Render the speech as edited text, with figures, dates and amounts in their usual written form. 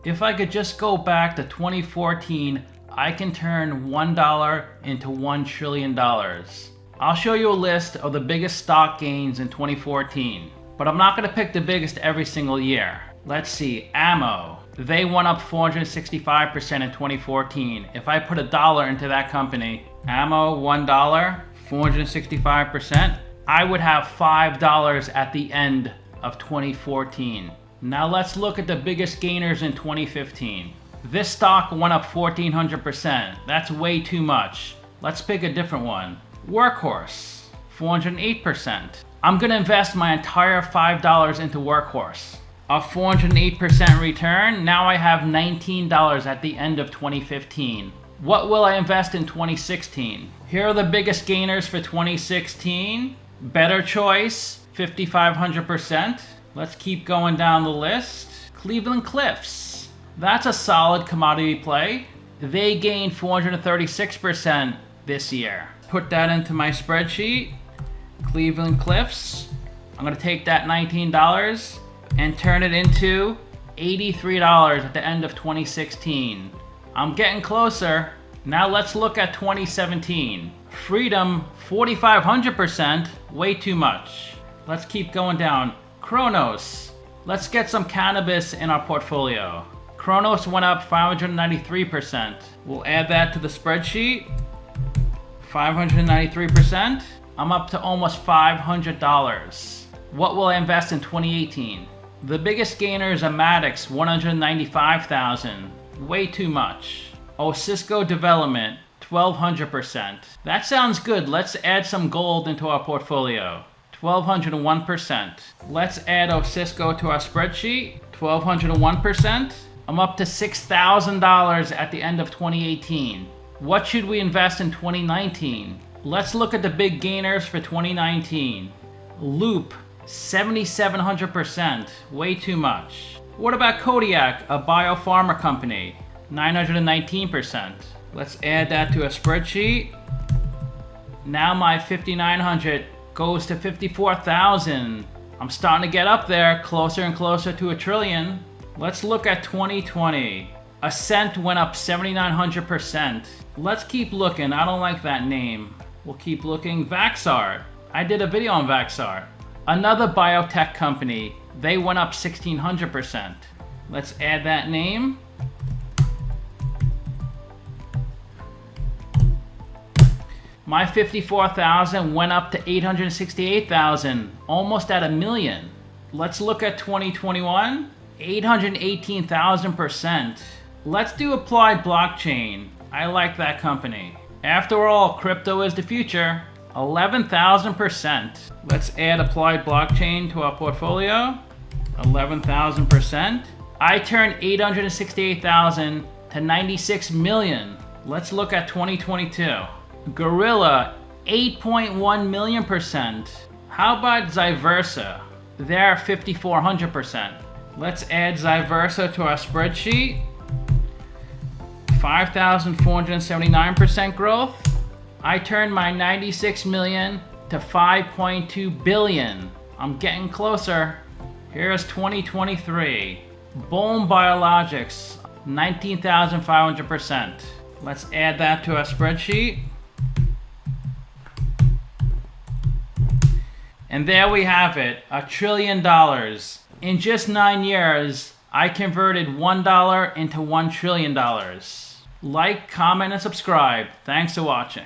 If I could just go back to 2014, I can turn $1 into $1 trillion. I'll show you a list of the biggest stock gains in 2014, but I'm not going to pick the biggest every single year. Let's see, Ammo. They went up 465% in 2014. If I put $1 into that company, Ammo, $1, 465%, I would have $5 at the end of 2014. Now let's look at the biggest gainers in 2015. This stock went up 1400%. That's way too much. Let's pick a different one. Workhorse, 408%. I'm gonna invest my entire $5 into Workhorse. A 408% return. Now I have $19 at the end of 2015. What will I invest in 2016? Here are the biggest gainers for 2016. Better Choice, 5,500%. Let's keep going down the list. Cleveland Cliffs. That's a solid commodity play. They gained 436% this year. Put that into my spreadsheet. Cleveland Cliffs. I'm gonna take that $19 and turn it into $83 at the end of 2016. I'm getting closer. Now let's look at 2017. Freedom, 4,500%, way too much. Let's keep going down. Kronos, let's get some cannabis in our portfolio. Kronos went up 593%. We'll add that to the spreadsheet. 593%. I'm up to almost $500. What will I invest in 2018? The biggest gainer is Amadix, 195,000. Way too much. Cisco Development, 1,200%. That sounds good. Let's add some gold into our portfolio. 1,201%. Let's add Cisco to our spreadsheet. 1,201%. I'm up to $6,000 at the end of 2018. What should we invest in 2019? Let's look at the big gainers for 2019. Loop, 7,700%. Way too much. What about Kodiak, a biopharma company? 919%. Let's add that to a spreadsheet. Now my 5,900 goes to 54,000. I'm starting to get up there, closer and closer to $1 trillion. Let's look at 2020. Ascent went up 7,900%. Let's keep looking. I don't like that name. We'll keep looking. Vaxart. I did a video on Vaxart. Another biotech company. They went up 1,600%. Let's add that name. My 54,000 went up to 868,000, almost at $1 million. Let's look at 2021, 818,000%. Let's do Applied Blockchain. I like that company. After all, crypto is the future. 11,000%. Let's add Applied Blockchain to our portfolio. 11,000%. I turned 868,000 to 96 million. Let's look at 2022. Gorilla, 8.1 million%. How about Zyversa? They're 5,400%. Let's add Zyversa to our spreadsheet. 5,479% growth. I turned my 96 million to 5.2 billion. I'm getting closer. Here's 2023. Bone Biologics, 19,500%. Let's add that to our spreadsheet. And there we have it, $1 trillion. In just 9 years, I converted $1 into $1 trillion. Like, comment, and subscribe. Thanks for watching.